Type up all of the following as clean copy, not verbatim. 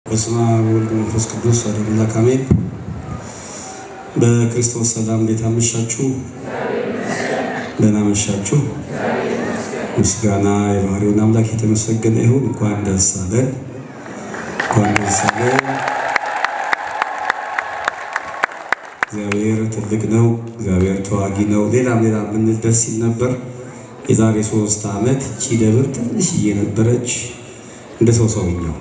በስመ አብ ወወልድ ወመንፈስ ቅዱስ አሐዱ አምላክ አሜን። በክርስቶስ ሰላም እንዴት አመሻችሁ? ደህና አመሻችሁ? ምስጋና የባህሪውን አምላክ የተመሰገነ ይሁን። እንኳን ደስ አለን፣ እንኳን ደስ አለን። እግዚአብሔር ትልቅ ነው፣ እግዚአብሔር ተዋጊ ነው። ሌላም ምንል ደስ ይል ነበር። የዛሬ 3 ዓመት እቺ ደብር ትንሽዬ ነበረች፣ እንደ ሰውኛው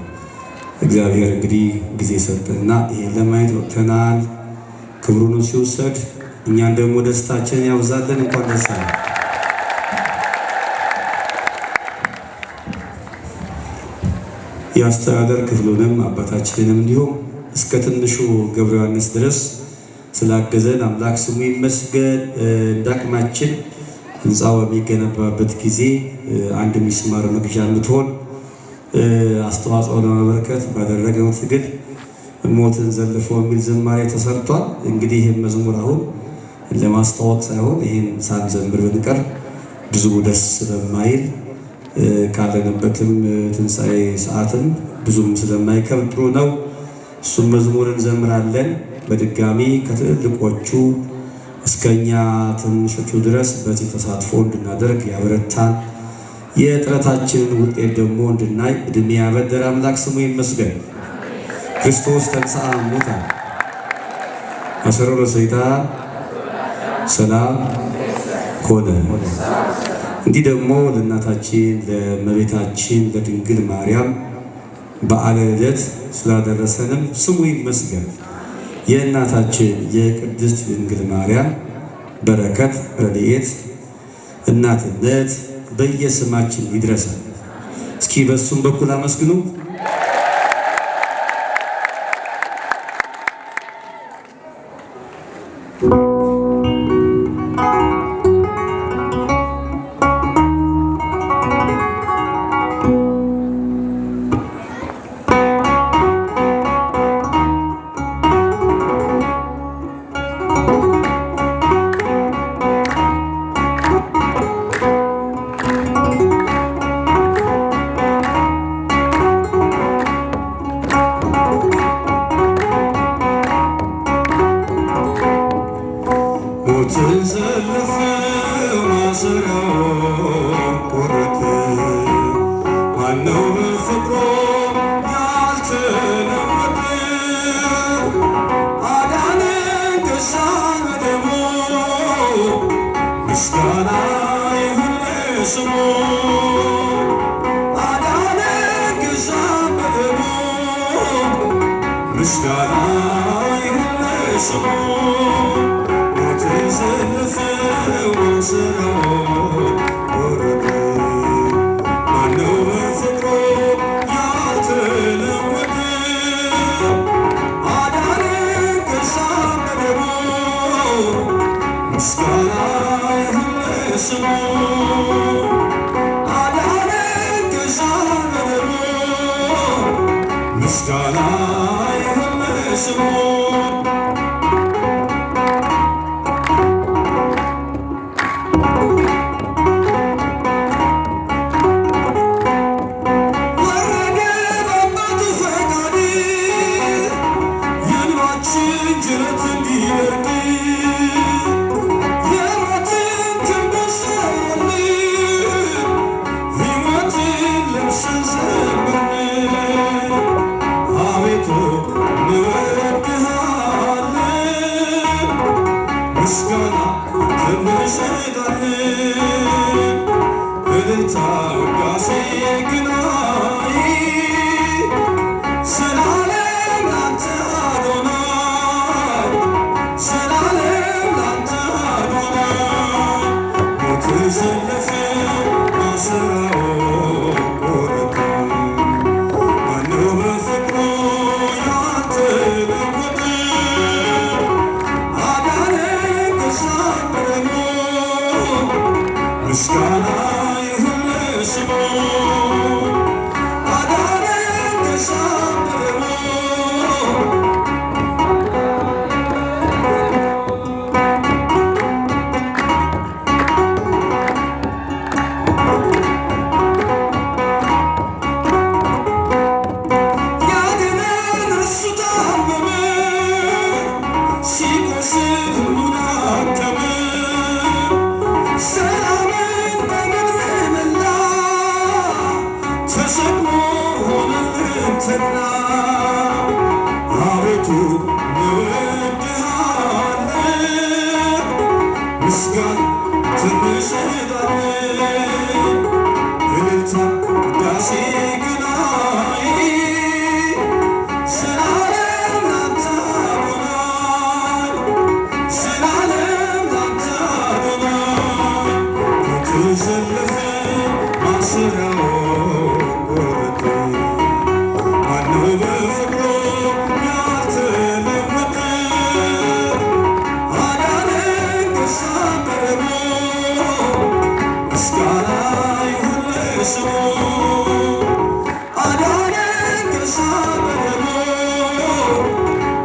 እግዚአብሔር እንግዲህ ጊዜ ሰጠና ይሄን ለማየት ወጥተናል። ክብሩን ሲወሰድ እኛን ደግሞ ደስታችንን ያብዛልን። እንኳን ደስ አለን። የአስተዳደር ክፍሉንም አባታችንንም እንዲሁም እስከ ትንሹ ገብረ ዮሐንስ ድረስ ስላገዘን አምላክ ስሙ ይመስገን። እንዳቅማችን ህንፃው በሚገነባበት ጊዜ አንድ ሚስማር መግዣ የምትሆን አስተዋጽኦ ለማበረከት ባደረገው ትግል ሞትን ዘልፎ የሚል ዝማሬ ተሰርቷል። እንግዲህ ይህን መዝሙር አሁን ለማስተዋወቅ ሳይሆን ይህን ሳንዘምር ብንቀር ብዙ ደስ ስለማይል ካለንበትም ትንሣኤ ሰዓትም ብዙም ስለማይከብድ ጥሩ ነው። እሱም መዝሙር እንዘምራለን። በድጋሚ ከትልቆቹ እስከኛ ትንሾቹ ድረስ በዚህ ተሳትፎ እንድናደርግ ያበረታን፣ የጥረታችንን ውጤት ደግሞ እንድናይ እድሜ ያበደረ አምላክ ስሙ ይመስገን። ክርስቶስ ተንሥአ እሙታን አሰሮ ለሰይጣን ሰላም ኮነ። እንዲህ ደግሞ ለእናታችን ለእመቤታችን ለድንግል ማርያም በዓለ ልደት ስላደረሰንም ስሙ ይመስገን። የእናታችን የቅድስት ድንግል ማርያም በረከት፣ ረድኤት፣ እናትነት በየስማችን ይድረሳል። እስኪ በሱም በኩል አመስግኑ። ምስጋና ይሁን አንተና አቤቱ እንወድሃለን ምስጋና እንሰጣለን እልልታ ውዳሴ ግናይ ዘላለም ላንተ አዶናይ ዘላለም ላንተ አዶናይ የተሰለፈ ማሰሪያው ቆረጠ ማነው በፍቅሩ ያልተለወጠ አዳነን ከሳበረሞ ምስጋና ይሁን ለስሙ አዳነን ከሳበረሞ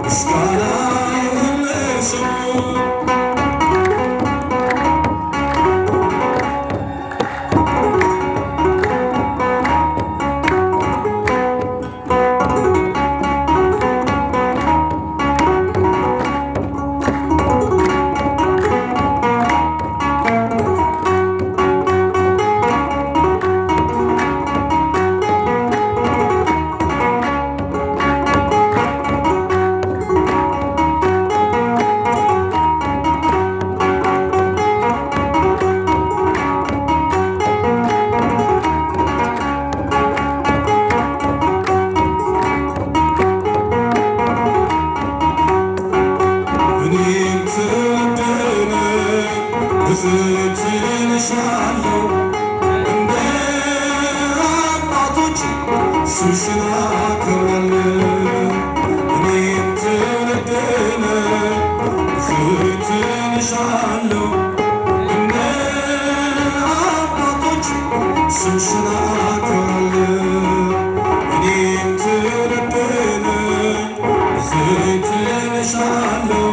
ምስጋና ይሁን ለስሙ ብፅዕትን እሻለሁ እንደ አባቶች ስምሽን አከብራለሁ እኔም ትውልድ ነኝ ብፅዕትን እሻለሁ እንደ አባቶች ስምሽን አከብራለሁ እኔም ትውልድ ነኝ ብፅዕትን እሻለሁ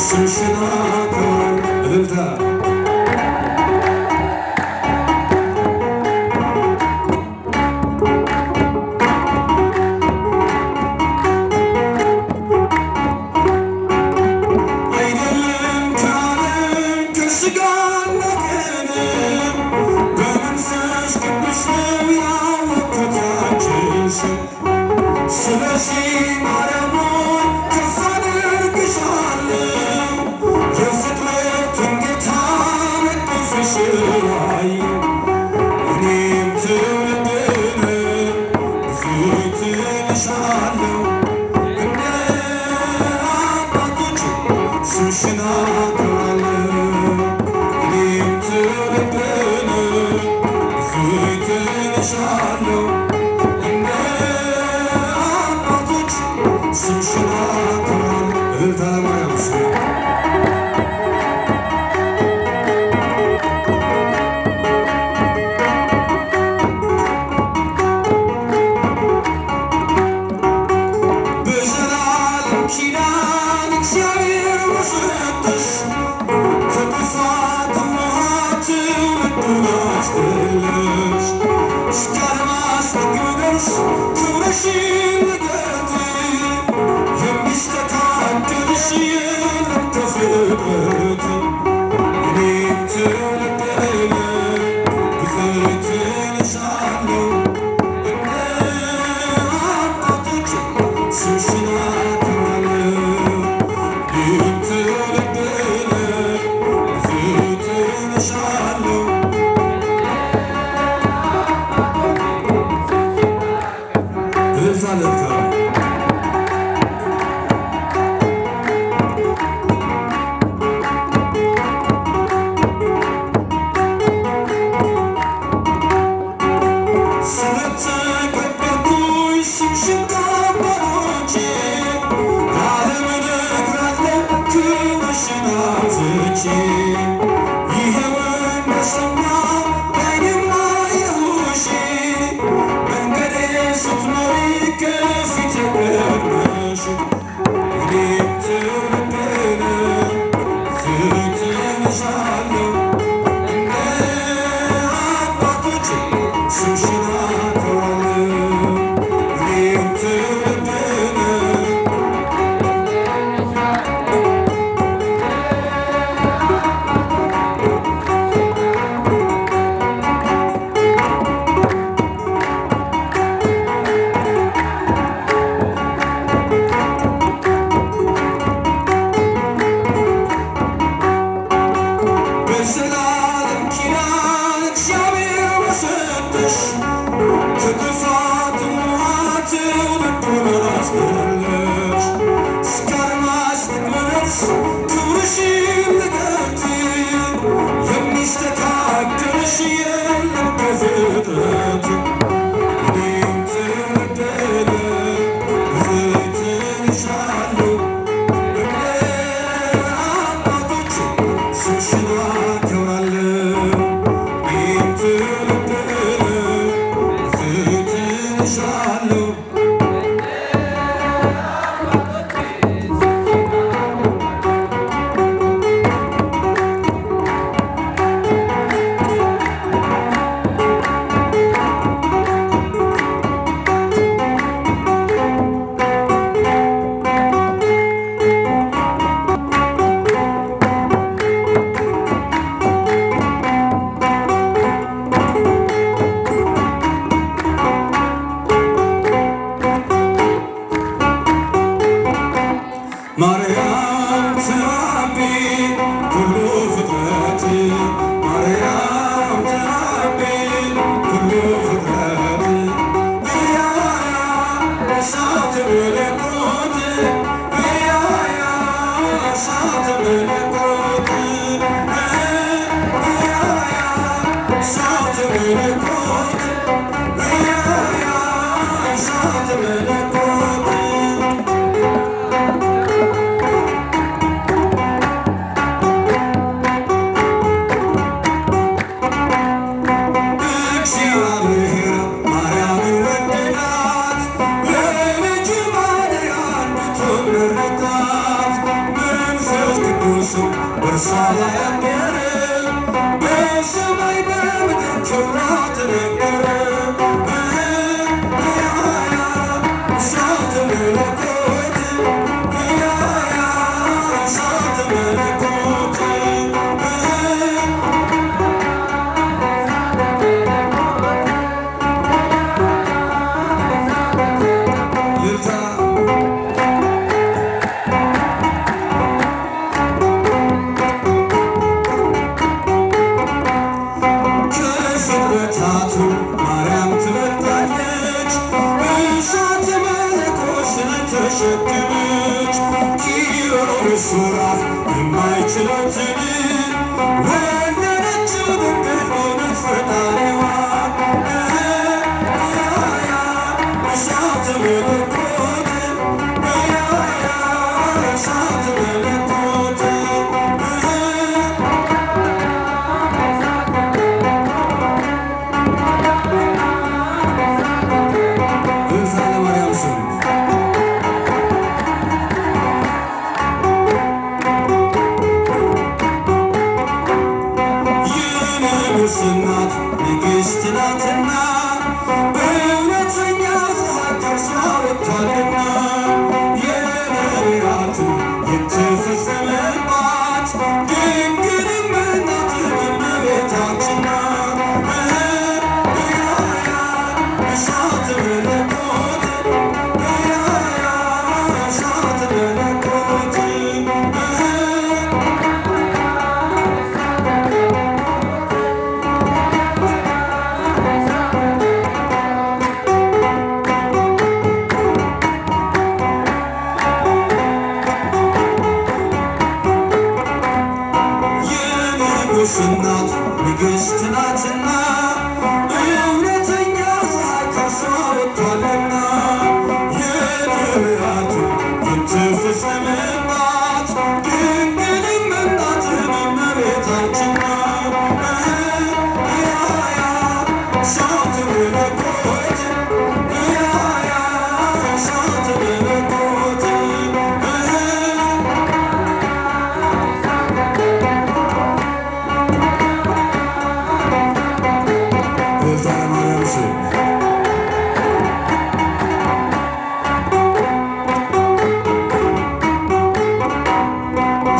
ስምሽን አከብራለሁ እልልታ አይደለም ከዓለም ከሥጋና ከደም በመንፈስ ቅዱስ ነው ያወቅሁት አንቺን ስም ስለዚህ ማርያም ሆይ ከፍ አደርግሻለሁ የፍጥረቱን ጌታ መቅደስሽን አየሁ እኔም ትውልድ ነኝ ብፅዕትን እሻለሁ እንደ አባቶች ስምሽን አከብራለሁ እኔም ትውልድ ነኝ ብፅዕትን እሻለሁ እንደ አባቶች ስምሽን አከብራለሁ እልልታ ለማርያም በዘላለም ኪዳን እግዚአብሔር በሰጠሽ ከጥፋት ውኃ ትውልዱን አስጠለልሽ እስከ አድማስ ጥግ ድረስ ክብርሽን ልገልጥ የሚስተካከልሽ የለም ከፍጥረት እኔም ትውልድ ነኝ ብፅዕትን እሻለሁ እንደ አባቶች ስምሽን አከብራለሁ እኔም ትውልድ ነኝ ብፅዕትን እሻለሁ እልልታ እልልታ ነሽ ከጥፋት ሟት ልቡን አስመለሽ እስከ አድማስ ድረስ ክብርሽን ልገልጥ የሚስተካከልሽ የለም ከፍጥረት እኔም ተበደለ ትንሻለሁ እንደ አባቶች ስምሽን አከብራለሁ እኔም ተበደለ ትንሻለሁ ማርያም ተአቢ ኩሉ ፍጥረት ማርያም ተአቢ ኩሉ ፍጥረት እያያ እሳት መለኮት እያያ እሳት መለኮት እያያ እሳት መለኮት እያያ እሳት መለኮት በእርሷ ላይ አደረ በሰማይ በምድር ክብሯ ተነገረ እያያ እሳት መለኮት እያያ እሳት መለኮት ልልታ ማርያም ትበልጣለች እሳት መለኮት ስለተሸከመች ኪሮስ ሱራፍ የማይችሉትን ወለደችው ድንግል ሆነች ፈጣሪዋ እያያ እሳት መለኮት እያያ እሳት መለኮት እናት ንግሥት ናትና እውነተኛ ፀሐይ ከእርሷ ወጥቷልና የነቢያትን የተፈጸመባት ድንግልም እናት እመቤታችን ናት እያያ እሳት መለኮት እያያ እሳት መለኮት እናት ንግሥት ናትና እውነተኛ ፀሐይ ከእርሷ ወጥቷልና የነቢያቱ የተፈጸመባት ድንግልም እናት እመቤታችን ናት እያያ እሳት መለኮት እያያ እሳት መለኮት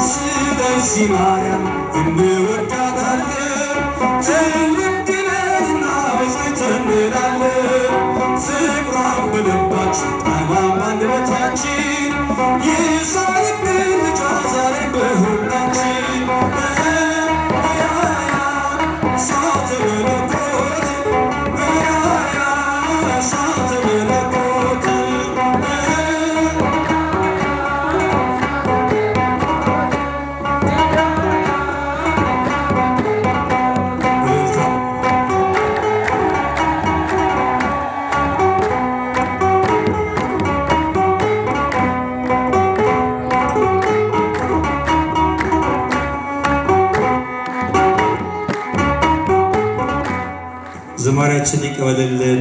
ስለዚህ ማርያም እንወዳታለን ትውልድ ነንና በጽድቅ እንላለን ፍቅሯን በልባችን ጣዕሟን በአንደበታችን ይሳልብን ልጇ ዛሬም በሁላችን እያያ እሳት መለኮት ዝማሬያችንን ይቀበልልን።